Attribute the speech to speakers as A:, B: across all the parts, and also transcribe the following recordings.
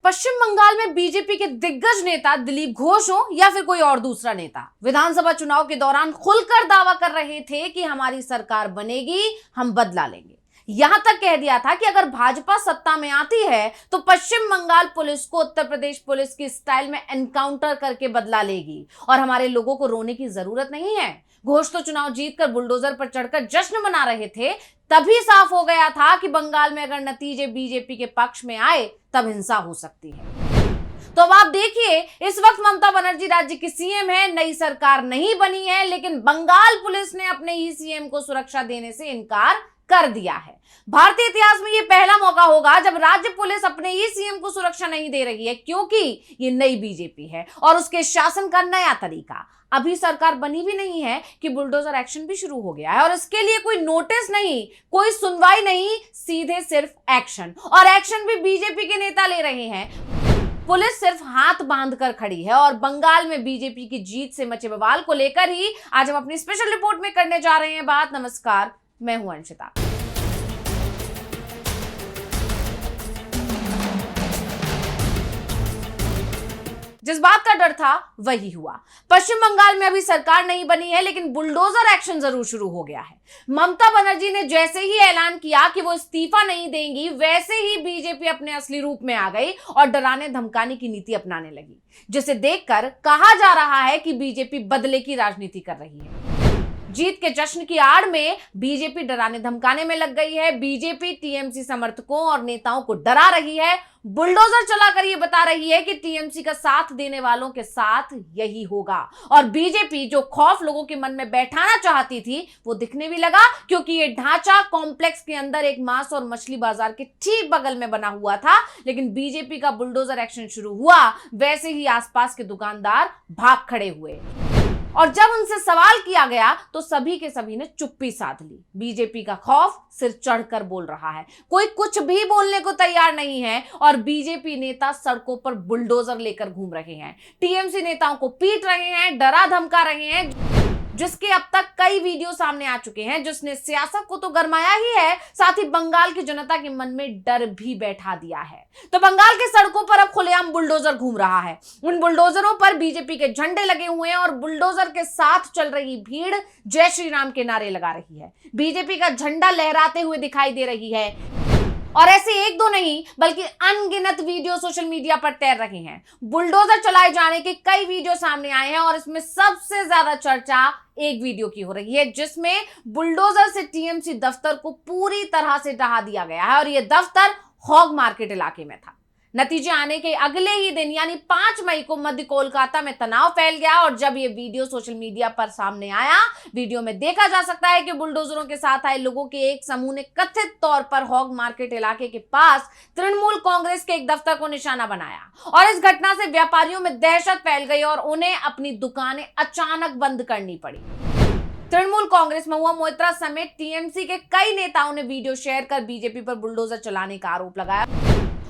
A: पश्चिम बंगाल में बीजेपी के दिग्गज नेता दिलीप घोष हो या फिर कोई और दूसरा नेता विधानसभा चुनाव के दौरान खुलकर दावा कर रहे थे कि हमारी सरकार बनेगी, हम बदला लेंगे। यहां तक कह दिया था कि अगर भाजपा सत्ता में आती है तो पश्चिम बंगाल पुलिस को उत्तर प्रदेश पुलिस की स्टाइल में एनकाउंटर करके बदला लेगी और हमारे लोगों को रोने की जरूरत नहीं है। घोष तो चुनाव जीतकर बुलडोजर पर चढ़कर जश्न मना रहे थे, तभी साफ हो गया था कि बंगाल में अगर नतीजे बीजेपी के पक्ष में आए तब हिंसा हो सकती है। तो अब आप देखिए, इस वक्त ममता बनर्जी राज्य की सीएम है, नई सरकार नहीं बनी है, लेकिन बंगाल पुलिस ने अपने ही सीएम को सुरक्षा देने से इनकार कर दिया है। भारतीय इतिहास में यह पहला मौका होगा जब राज्य पुलिस अपने ही सीएम को सुरक्षा नहीं दे रही है, क्योंकि ये नई बीजेपी है और उसके शासन का नया तरीका। अभी सरकार बनी भी नहीं है कि बुलडोजर एक्शन भी शुरू हो गया है और इसके लिए कोई नोटिस नहीं, कोई सुनवाई नहीं, सीधे सिर्फ एक्शन, और एक्शन भी बीजेपी के नेता ले रहे हैं। पुलिस सिर्फ हाथ बांध कर खड़ी है और बंगाल में बीजेपी की जीत से मचे बवाल को लेकर ही आज हम अपनी स्पेशल रिपोर्ट में करने जा रहे हैं बात। नमस्कार, मैं हूं अंशिता। जिस बात का डर था वही हुआ। पश्चिम बंगाल में अभी सरकार नहीं बनी है, लेकिन बुलडोजर एक्शन जरूर शुरू हो गया है। ममता बनर्जी ने जैसे ही ऐलान किया कि वो इस्तीफा नहीं देंगी, वैसे ही बीजेपी अपने असली रूप में आ गई और डराने धमकाने की नीति अपनाने लगी, जिसे देखकर कहा जा रहा है कि बीजेपी बदले की राजनीति कर रही है। जीत के जश्न की आड़ में बीजेपी डराने धमकाने में लग गई है। बीजेपी टीएमसी समर्थकों और नेताओं को डरा रही है, बुलडोजर चलाकर ये बता रही है कि टीएमसी का साथ देने वालों के साथ यही होगा। और बीजेपी जो खौफ लोगों के मन में बैठाना चाहती थी वो दिखने भी लगा, क्योंकि ये ढांचा कॉम्प्लेक्स के अंदर एक मांस और मछली बाजार के ठीक बगल में बना हुआ था। लेकिन बीजेपी का बुलडोजर एक्शन शुरू हुआ, वैसे ही आसपास के दुकानदार भाग खड़े हुए और जब उनसे सवाल किया गया तो सभी के सभी ने चुप्पी साध ली। बीजेपी का खौफ सिर चढ़कर बोल रहा है, कोई कुछ भी बोलने को तैयार नहीं है और बीजेपी नेता सड़कों पर बुलडोजर लेकर घूम रहे हैं, टीएमसी नेताओं को पीट रहे हैं, डरा धमका रहे हैं, जिसके अब तक कई वीडियो सामने आ चुके हैं, जिसने सियासत को तो गरमाया ही है, साथ ही बंगाल की जनता के मन में डर भी बैठा दिया है। तो बंगाल के सड़कों पर अब खुलेआम बुलडोजर घूम रहा है। उन बुलडोजरों पर बीजेपी के झंडे लगे हुए हैं और बुलडोजर के साथ चल रही भीड़ जय श्री राम के नारे लगा रही है, बीजेपी का झंडा लहराते हुए दिखाई दे रही है। और ऐसे एक दो नहीं बल्कि अनगिनत वीडियो सोशल मीडिया पर तैर रहे हैं। बुलडोजर चलाए जाने के कई वीडियो सामने आए हैं और इसमें सबसे ज्यादा चर्चा एक वीडियो की हो रही है, जिसमें बुलडोजर से टीएमसी दफ्तर को पूरी तरह से ढहा दिया गया है और यह दफ्तर हॉग मार्केट इलाके में था। नतीजे आने के अगले ही दिन यानी 5 मई को मध्य कोलकाता में तनाव फैल गया और जब यह वीडियो सोशल मीडिया पर सामने आया, वीडियो में देखा जा सकता है कि बुलडोजरों के साथ आए लोगों के एक समूह ने कथित तौर पर हॉग मार्केट इलाके के पास तृणमूल कांग्रेस के एक दफ्तर को निशाना बनाया और इस घटना से व्यापारियों में दहशत फैल गई और उन्हें अपनी दुकानें अचानक बंद करनी पड़ी। तृणमूल कांग्रेस महुआ मोइत्रा समेत टीएमसी के कई नेताओं ने वीडियो शेयर कर बीजेपी पर बुलडोजर चलाने का आरोप लगाया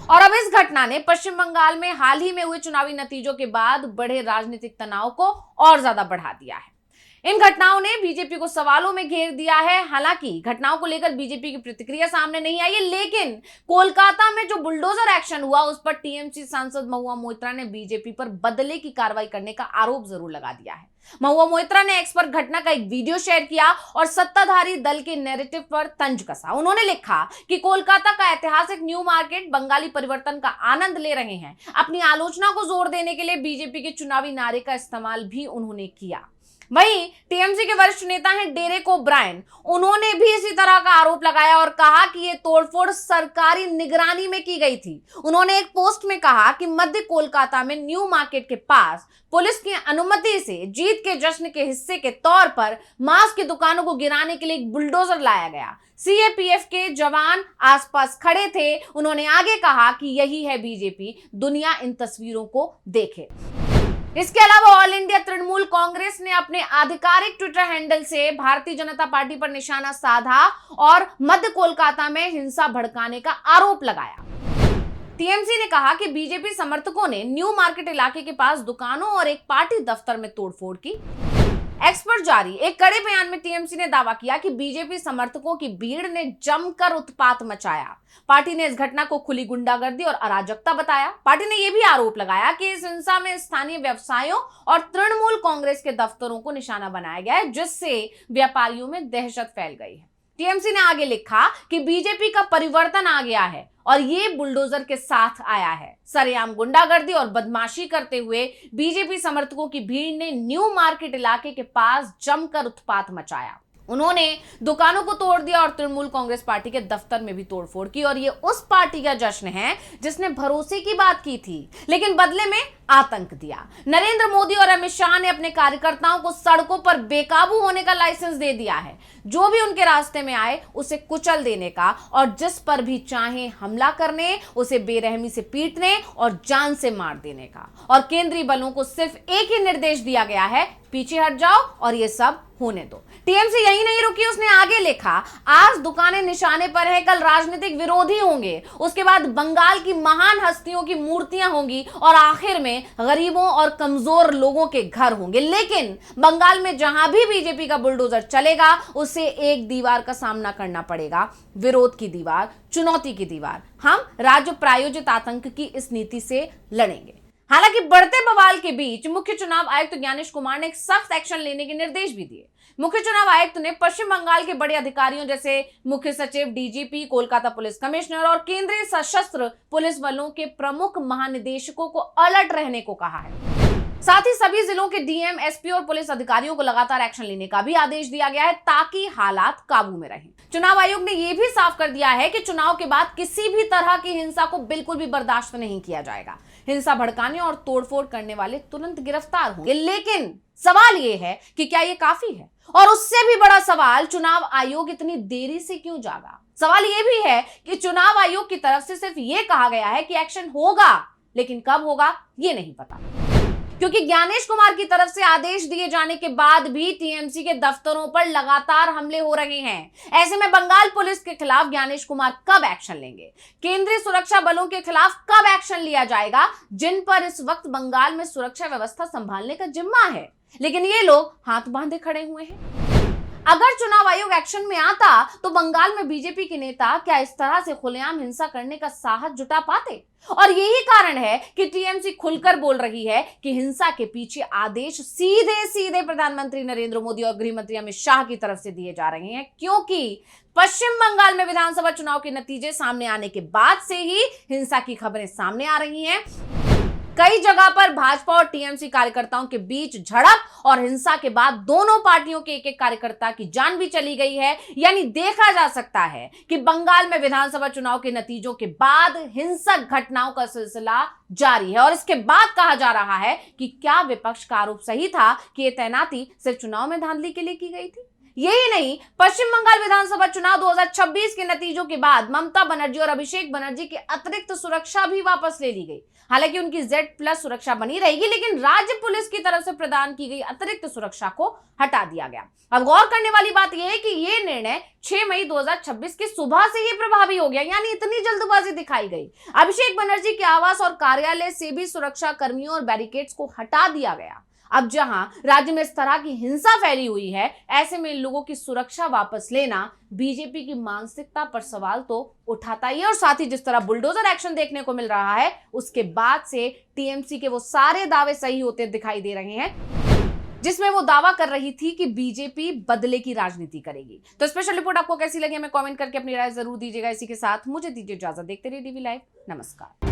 A: और अब इस घटना ने पश्चिम बंगाल में हाल ही में हुए चुनावी नतीजों के बाद बढ़े राजनीतिक तनाव को और ज्यादा बढ़ा दिया है। इन घटनाओं ने बीजेपी को सवालों में घेर दिया है। हालांकि घटनाओं को लेकर बीजेपी की प्रतिक्रिया सामने नहीं आई है, लेकिन कोलकाता में जो बुलडोजर एक्शन हुआ उस पर टीएमसी सांसद महुआ मोइत्रा ने बीजेपी पर बदले की कार्रवाई करने का आरोप जरूर लगा दिया है। महुआ मोइत्रा ने एक्स पर घटना का एक वीडियो शेयर किया और सत्ताधारी दल के नैरेटिव पर तंज कसा। उन्होंने लिखा कि कोलकाता का ऐतिहासिक न्यू मार्केट बंगाली परिवर्तन का आनंद ले रहे हैं। अपनी आलोचना को जोर देने के लिए बीजेपी के चुनावी नारे का इस्तेमाल भी उन्होंने किया। वहीं टीएमसी के वरिष्ठ नेता हैं डेरेक ओब्रायन, उन्होंने भी इसी तरह का आरोप लगाया और कहा कि यह तोड़फोड़ सरकारी निगरानी में की गई थी। उन्होंने एक पोस्ट में कहा कि मध्य कोलकाता में न्यू मार्केट के पास पुलिस की अनुमति से जीत के जश्न के हिस्से के तौर पर मांस की दुकानों को गिराने के लिए एक बुलडोजर लाया गया। सीएपीएफ के जवान आसपास खड़े थे। उन्होंने आगे कहा कि यही है बीजेपी, दुनिया इन तस्वीरों को देखे। इसके अलावा ऑल इंडिया तृणमूल कांग्रेस ने अपने आधिकारिक ट्विटर हैंडल से भारतीय जनता पार्टी पर निशाना साधा और मध्य कोलकाता में हिंसा भड़काने का आरोप लगाया। टीएमसी ने कहा कि बीजेपी समर्थकों ने न्यू मार्केट इलाके के पास दुकानों और एक पार्टी दफ्तर में तोड़फोड़ की। एक्स पर जारी एक कड़े बयान में टीएमसी ने दावा किया कि बीजेपी समर्थकों की भीड़ ने जमकर उत्पात मचाया। पार्टी ने इस घटना को खुली गुंडागर्दी और अराजकता बताया। पार्टी ने यह भी आरोप लगाया कि इस हिंसा में स्थानीय व्यवसायियों और तृणमूल कांग्रेस के दफ्तरों को निशाना बनाया गया है, जिससे व्यापारियों में दहशत फैल गई है। टीएमसी ने आगे लिखा कि बीजेपी का परिवर्तन आ गया है और ये बुलडोजर के साथ आया है। सरेआम गुंडागर्दी और बदमाशी करते हुए बीजेपी समर्थकों की भीड़ ने न्यू मार्केट इलाके के पास जमकर उत्पात मचाया। उन्होंने दुकानों को तोड़ दिया और तृणमूल कांग्रेस पार्टी के दफ्तर में भी तोड़फोड़ की। और ये उस पार्टी का जश्न है जिसने भरोसे की बात की थी लेकिन बदले में आतंक दिया। नरेंद्र मोदी और अमित शाह ने अपने कार्यकर्ताओं को सड़कों पर बेकाबू होने का लाइसेंस दे दिया है। जो भी उनके रास्ते में आए उसे कुचल देने का और जिस पर भी चाहे हमला करने, उसे बेरहमी से पीटने और जान से मार देने का। और केंद्रीय बलों को सिर्फ एक ही निर्देश दिया गया है, पीछे हट जाओ और ये सब होने दो। टीएमसी यही नहीं रुकी, उसने आगे लिखा, आज दुकानें निशाने पर है, कल राजनीतिक विरोधी होंगे, उसके बाद बंगाल की महान हस्तियों की मूर्तियां होंगी और आखिर में गरीबों और कमजोर लोगों के घर होंगे। लेकिन बंगाल में जहां भी बीजेपी का बुलडोजर चलेगा उसे एक दीवार का सामना करना पड़ेगा, विरोध की दीवार, चुनौती की दीवार। हम राज्य प्रायोजित आतंक की इस नीति से लड़ेंगे। हालांकि बढ़ते बवाल के बीच मुख्य चुनाव आयुक्त ज्ञानेश कुमार ने एक सख्त एक्शन लेने के निर्देश भी दिए। मुख्य चुनाव आयुक्त ने पश्चिम बंगाल के बड़े अधिकारियों जैसे मुख्य सचिव, डीजीपी, कोलकाता पुलिस कमिश्नर और केंद्रीय सशस्त्र पुलिस बलों के प्रमुख महानिदेशकों को अलर्ट रहने को कहा है। साथ ही सभी जिलों के डीएम, एसपी और पुलिस अधिकारियों को लगातार एक्शन लेने का भी आदेश दिया गया है ताकि हालात काबू में रहें। चुनाव आयोग ने यह भी साफ कर दिया है कि चुनाव के बाद किसी भी तरह की हिंसा को बिल्कुल भी बर्दाश्त नहीं किया जाएगा। हिंसा भड़काने और तोड़फोड़ करने वाले तुरंत गिरफ्तार होंगे। लेकिन सवाल यह है कि क्या यह काफी है? और उससे भी बड़ा सवाल, चुनाव आयोग इतनी देरी से क्यों जागा? सवाल यह भी है कि चुनाव आयोग की तरफ से सिर्फ यह कहा गया है कि एक्शन होगा, लेकिन कब होगा यह नहीं पता। क्योंकि ज्ञानेश कुमार की तरफ से आदेश दिए जाने के बाद भी टीएमसी के दफ्तरों पर लगातार हमले हो रहे हैं। ऐसे में बंगाल पुलिस के खिलाफ ज्ञानेश कुमार कब एक्शन लेंगे? केंद्रीय सुरक्षा बलों के खिलाफ कब एक्शन लिया जाएगा, जिन पर इस वक्त बंगाल में सुरक्षा व्यवस्था संभालने का जिम्मा है? लेकिन ये लोग हाथ बांधे खड़े हुए हैं। अगर चुनाव आयोग एक्शन में आता तो बंगाल में बीजेपी के नेता क्या इस तरह से खुलेआम हिंसा करने का साहस जुटा पाते? और यही कारण है कि टीएमसी खुलकर बोल रही है कि हिंसा के पीछे आदेश सीधे सीधे प्रधानमंत्री नरेंद्र मोदी और गृह मंत्री अमित शाह की तरफ से दिए जा रहे हैं। क्योंकि पश्चिम बंगाल में विधानसभा चुनाव के नतीजे सामने आने के बाद से ही हिंसा की खबरें सामने आ रही हैं। कई जगह पर भाजपा और टीएमसी कार्यकर्ताओं के बीच झड़प और हिंसा के बाद दोनों पार्टियों के एक कार्यकर्ता की जान भी चली गई है। यानी देखा जा सकता है कि बंगाल में विधानसभा चुनाव के नतीजों के बाद हिंसक घटनाओं का सिलसिला जारी है। और इसके बाद कहा जा रहा है कि क्या विपक्ष का आरोप सही था कि यह तैनाती सिर्फ चुनाव में धांधली के लिए की गई थी? यही नहीं, पश्चिम बंगाल विधानसभा चुनाव 2026 के नतीजों के बाद ममता बनर्जी और अभिषेक बनर्जी की अतिरिक्त सुरक्षा भी वापस ले ली गई। हालांकि उनकी Z+ सुरक्षा बनी रहेगी, लेकिन राज्य पुलिस की तरफ से प्रदान की गई अतिरिक्त सुरक्षा को हटा दिया गया। अब गौर करने वाली बात यह है कि यह निर्णय 6 मई 2026 की सुबह से ही प्रभावी हो गया, यानी इतनी जल्दबाजी दिखाई गई। अभिषेक बनर्जी के आवास और कार्यालय से भी सुरक्षा कर्मियों और बैरिकेड्स को हटा दिया गया। अब जहां राज्य में इस तरह की हिंसा फैली हुई है, ऐसे में इन लोगों की सुरक्षा वापस लेना बीजेपी की मानसिकता पर सवाल तो उठाता ही है। और साथ ही जिस तरह बुलडोजर एक्शन देखने को मिल रहा है, उसके बाद से टीएमसी के वो सारे दावे सही होते दिखाई दे रहे हैं जिसमें वो दावा कर रही थी कि बीजेपी बदले की राजनीति करेगी। तो स्पेशल रिपोर्ट आपको कैसी लगी हमें कमेंट करके अपनी राय जरूर दीजिएगा। इसी के साथ मुझे दीजिए इजाजत। देखते रहिए DV लाइव। नमस्कार।